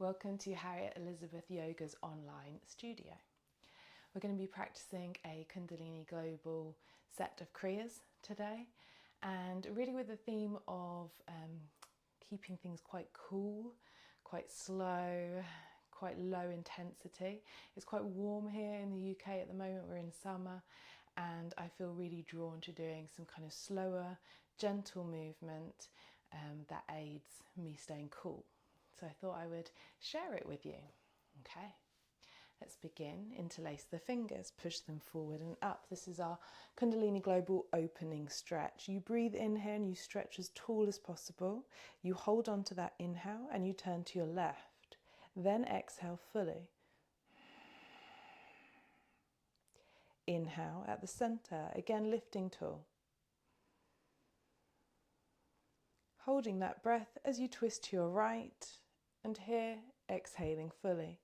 Welcome to Harriet Elizabeth Yoga's online studio. We're going to be practicing a Kundalini Global set of Kriyas today, and really with the theme of keeping things quite cool, quite slow, quite low intensity. It's quite warm here in the UK at the moment. We're in summer, and I feel really drawn to doing some kind of slower, gentle movement that aids me staying cool. So I thought I would share it with you. Okay, let's begin. Interlace the fingers, push them forward and up. This is our Kundalini Global opening stretch. You breathe in here and you stretch as tall as possible. You hold on to that inhale and you turn to your left. Then exhale fully. Inhale at the center, again lifting tall. Holding that breath as you twist to your right, and here exhaling fully.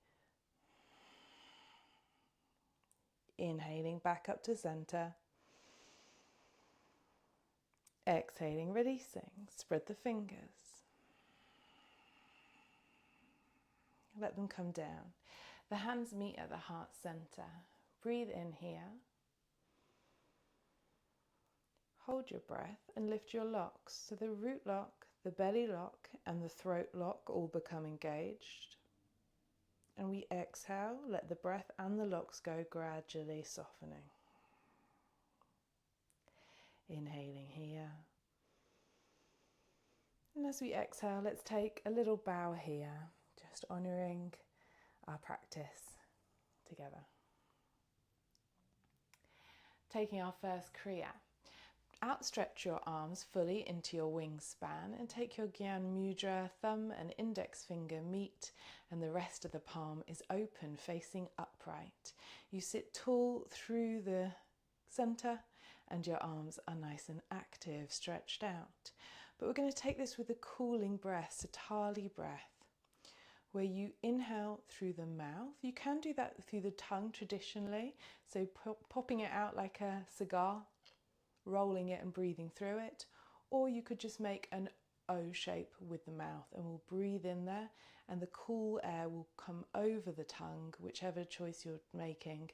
Inhaling back up to center. Exhaling, releasing. Spread the fingers. Let them come down. The hands meet at the heart center. Breathe in here. Hold your breath and lift your locks. So the root lock, the belly lock, and the throat lock all become engaged. And we exhale, let the breath and the locks go, gradually softening. Inhaling here. And as we exhale, let's take a little bow here, just honouring our practice together. Taking our first Kriya. Outstretch your arms fully into your wingspan and take your Gyan Mudra, thumb and index finger meet and the rest of the palm is open, facing upright. You sit tall through the center and your arms are nice and active, stretched out. But we're going to take this with a cooling breath, Sitali breath, where you inhale through the mouth. You can do that through the tongue traditionally, so popping it out like a cigar, rolling it and breathing through it, or you could just make an O shape with the mouth and we'll breathe in there and the cool air will come over the tongue, whichever choice you're making,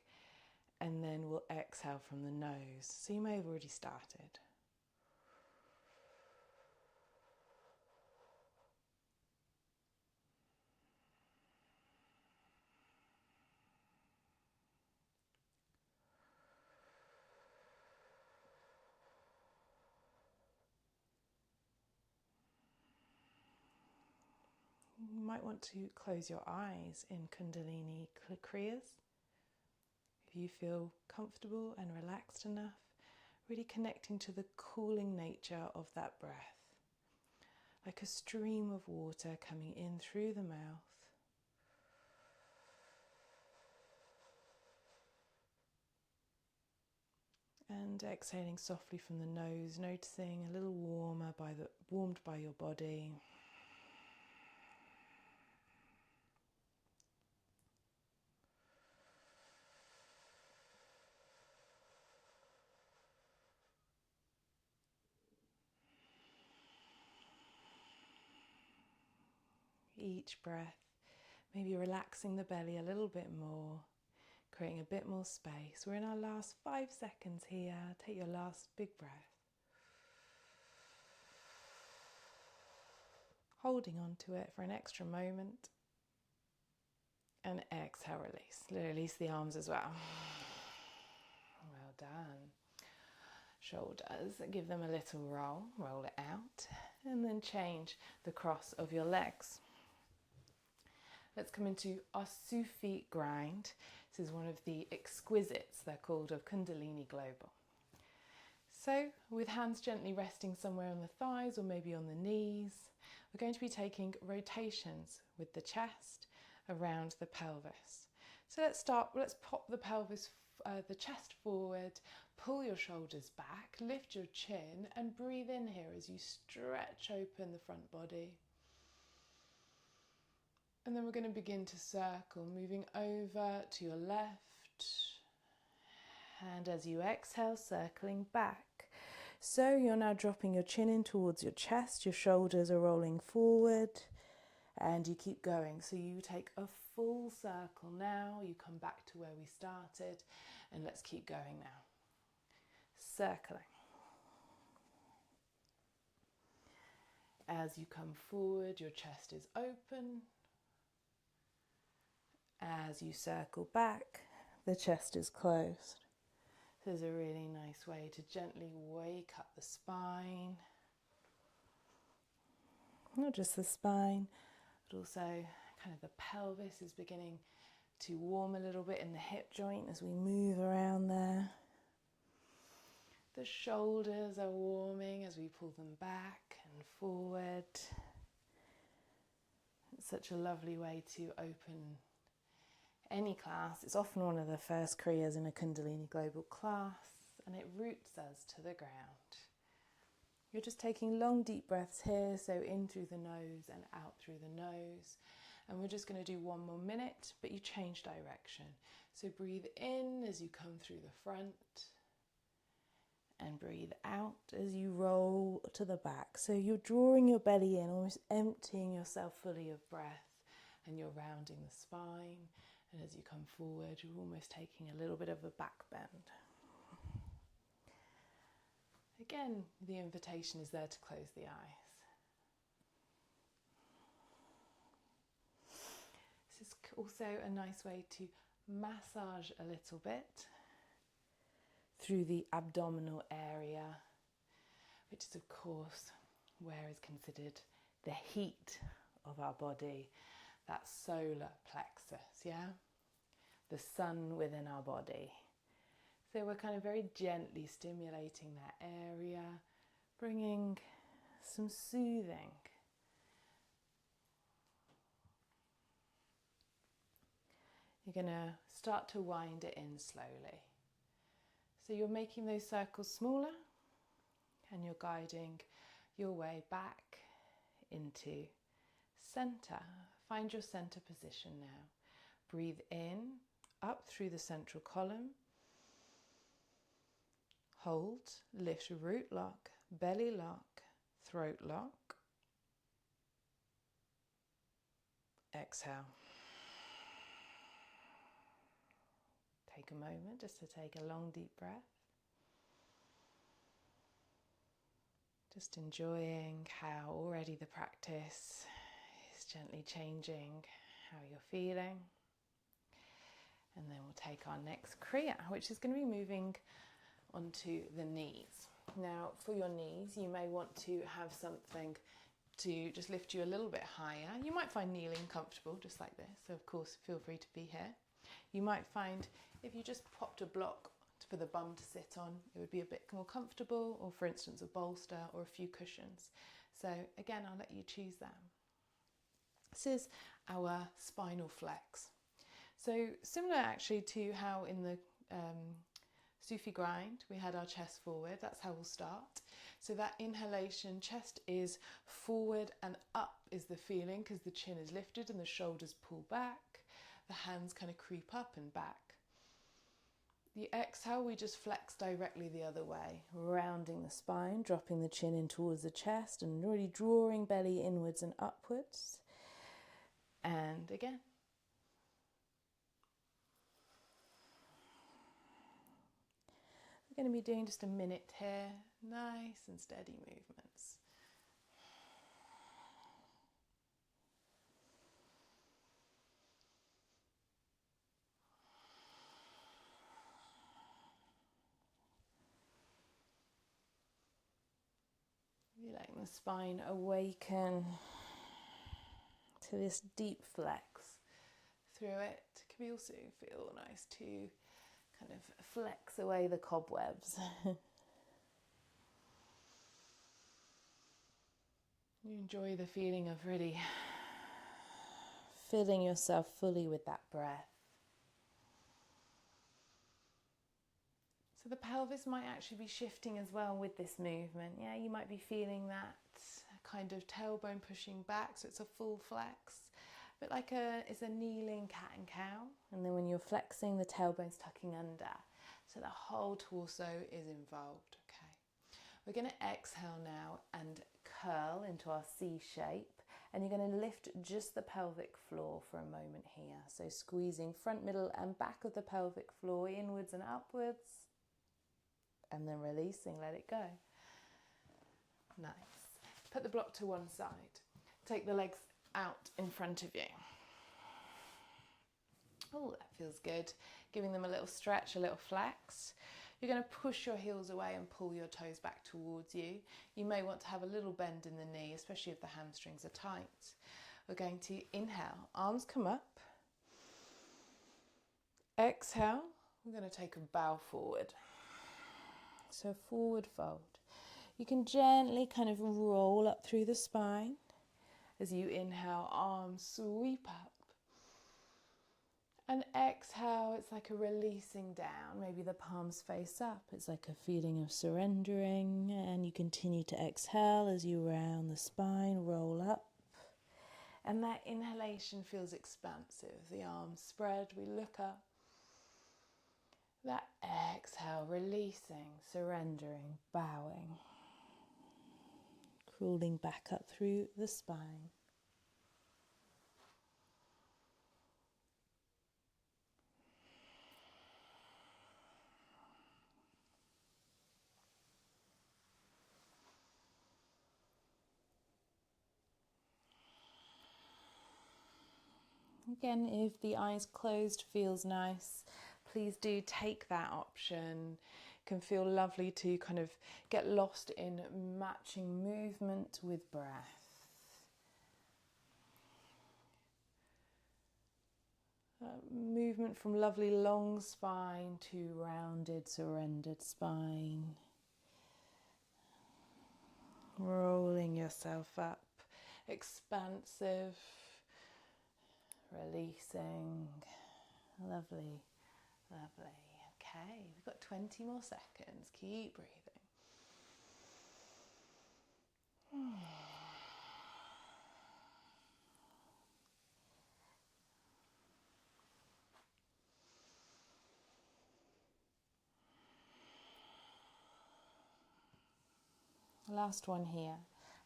and then we'll exhale from the nose. So you may have already started. You might want to close your eyes in Kundalini Kriyas. If you feel comfortable and relaxed enough, really connecting to the cooling nature of that breath, like a stream of water coming in through the mouth. And exhaling softly from the nose, noticing a little warmed by your body. Each breath, maybe relaxing the belly a little bit more, creating a bit more space. We're in our last 5 seconds here. Take your last big breath. Holding on to it for an extra moment. And exhale, release. Release the arms as well. Well done. Shoulders, give them a little roll. Roll it out. And then change the cross of your legs. Let's come into our Sufi grind. This is one of the exquisites, they're called, of Kundalini Global. So with hands gently resting somewhere on the thighs or maybe on the knees, we're going to be taking rotations with the chest around the pelvis. So let's pop the pelvis, the chest forward, pull your shoulders back, lift your chin and breathe in here as you stretch open the front body. And then we're going to begin to circle, moving over to your left. And as you exhale, circling back. So you're now dropping your chin in towards your chest, your shoulders are rolling forward. And you keep going. So you take a full circle now. You come back to where we started. And let's keep going now. Circling. As you come forward, your chest is open. As you circle back, the chest is closed. This is a really nice way to gently wake up the spine. Not just the spine, but also kind of the pelvis is beginning to warm a little bit in the hip joint as we move around there. The shoulders are warming as we pull them back and forward. It's such a lovely way to open any class. It's often one of the first Kriyas in a Kundalini global class, and it roots us to the ground. You're just taking long deep breaths here, so in through the nose and out through the nose. And we're just going to do 1 more minute, but you change direction. So breathe in as you come through the front, and breathe out as you roll to the back. So you're drawing your belly in, almost emptying yourself fully of breath, and you're rounding the spine. And as you come forward, you're almost taking a little bit of a back bend. Again, the invitation is there to close the eyes. This is also a nice way to massage a little bit through the abdominal area, which is of course where is considered the heat of our body, that solar plexus, yeah? The sun within our body. So we're kind of very gently stimulating that area, bringing some soothing. You're going to start to wind it in slowly. So you're making those circles smaller, and you're guiding your way back into center. Find your center position now. Breathe in, up through the central column. Hold, lift root lock, belly lock, throat lock. Exhale. Take a moment just to take a long deep breath. Just enjoying how already the practice is gently changing how you're feeling. And then we'll take our next Kriya, which is going to be moving onto the knees. Now, for your knees, you may want to have something to just lift you a little bit higher. You might find kneeling comfortable, just like this. So, of course, feel free to be here. You might find if you just popped a block for the bum to sit on, it would be a bit more comfortable, or for instance, a bolster or a few cushions. So, again, I'll let you choose that. This is our spinal flex. So similar actually to how in the Sufi grind we had our chest forward, that's how we'll start. So that inhalation, chest is forward and up is the feeling because the chin is lifted and the shoulders pull back, the hands kind of creep up and back. The exhale, we just flex directly the other way, rounding the spine, dropping the chin in towards the chest and really drawing belly inwards and upwards. And again. We're going to be doing just a minute here, nice and steady movements. You're letting the spine awaken to this deep flex through it. It can also feel nice to kind of flex away the cobwebs. You enjoy the feeling of really filling yourself fully with that breath. So the pelvis might actually be shifting as well with this movement. Yeah, you might be feeling that kind of tailbone pushing back, so it's a full flex. A bit like it's a kneeling cat and cow. And then when you're flexing, the tailbone's tucking under. So the whole torso is involved, okay? We're going to exhale now and curl into our C shape. And you're going to lift just the pelvic floor for a moment here. So squeezing front, middle and back of the pelvic floor inwards and upwards. And then releasing, let it go. Nice. Put the block to one side. Take the legs out in front of you. Oh, that feels good. Giving them a little stretch, a little flex. You're going to push your heels away and pull your toes back towards you. You may want to have a little bend in the knee, especially if the hamstrings are tight. We're going to inhale, arms come up. Exhale, we're going to take a bow forward. So forward fold. You can gently kind of roll up through the spine. As you inhale, arms sweep up. And exhale, it's like a releasing down. Maybe the palms face up. It's like a feeling of surrendering. And you continue to exhale as you round the spine, roll up. And that inhalation feels expansive. The arms spread, we look up. That exhale, releasing, surrendering, bowing. Crawling back up through the spine. Again, if the eyes closed feels nice, please do take that option. It can feel lovely to kind of get lost in matching movement with breath. Movement from lovely long spine to rounded, surrendered spine. Rolling yourself up, expansive. Releasing. Lovely, lovely. Okay, we've got 20 more seconds. Keep breathing. Last one here.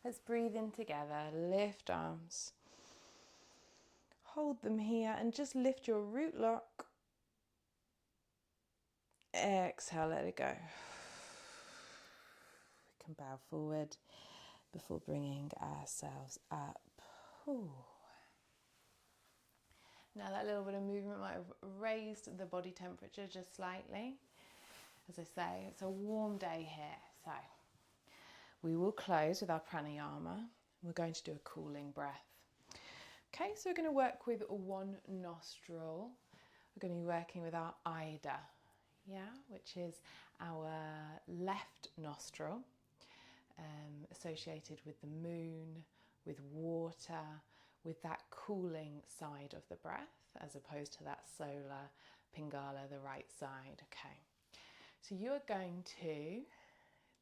Let's breathe in together. Lift arms. Hold them here and just lift your root lock. Exhale, let it go. We can bow forward before bringing ourselves up. Ooh. Now that little bit of movement might have raised the body temperature just slightly. As I say, it's a warm day here, so we will close with our pranayama. We're going to do a cooling breath. Okay, so we're going to work with one nostril. We're going to be working with our Ida, which is our left nostril, associated with the moon, with water, with that cooling side of the breath, as opposed to that solar Pingala, the right side. Okay, so you're going to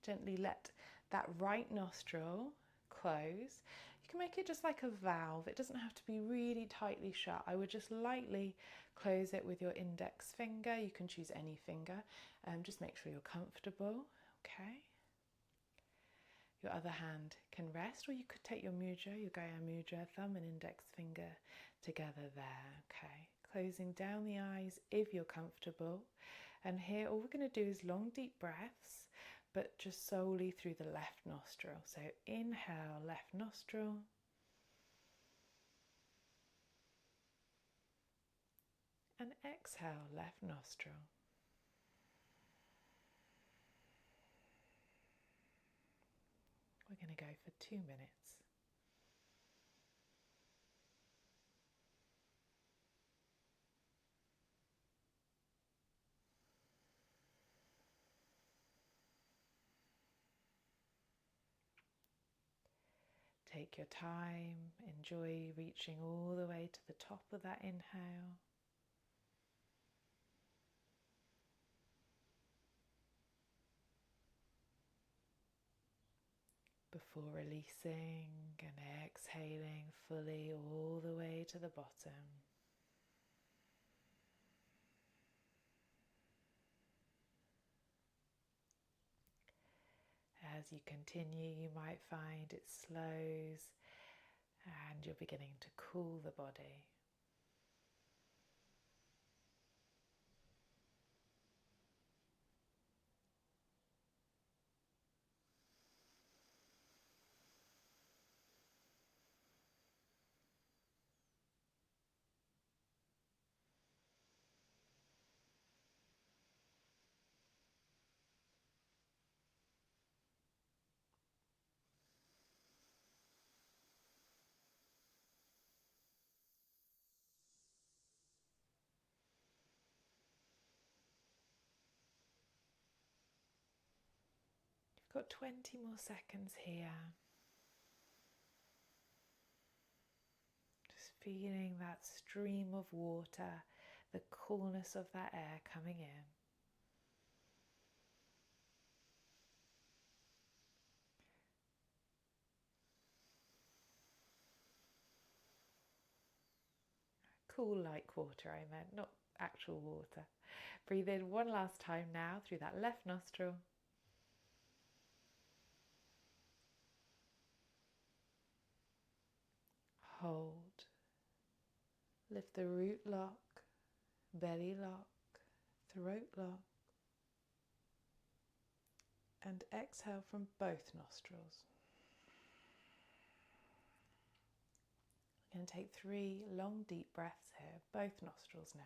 gently let that right nostril close. You can make it just like a valve. It doesn't have to be really tightly shut. I would just lightly close it with your index finger. You can choose any finger. Just make sure you're comfortable. Okay. Your other hand can rest, or you could take your mudra, your Gaya mudra, thumb and index finger together there. Okay. Closing down the eyes if you're comfortable. And here all we're going to do is long deep breaths, but just solely through the left nostril. So inhale, left nostril. And exhale, left nostril. We're going to go for 2 minutes. Take your time, enjoy reaching all the way to the top of that inhale. Before releasing and exhaling fully all the way to the bottom. As you continue, you might find it slows and you're beginning to cool the body. You've got 20 more seconds here. Just feeling that stream of water, the coolness of that air coming in. Cool like water, I meant, not actual water. Breathe in one last time now through that left nostril. Hold. Lift the root lock, belly lock, throat lock. And exhale from both nostrils. We're going to take 3 long deep breaths here, both nostrils now.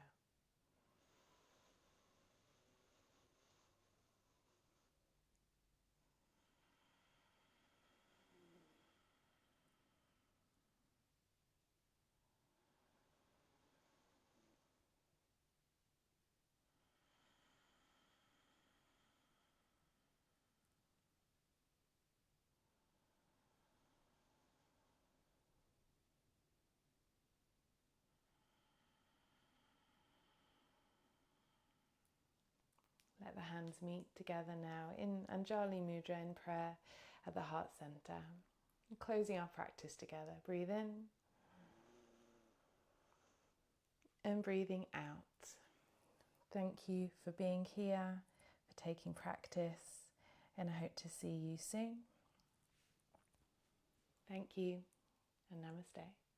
Let the hands meet together now in Anjali Mudra in prayer at the heart center. Closing our practice together. Breathe in and breathing out. Thank you for being here, for taking practice, and I hope to see you soon. Thank you and namaste.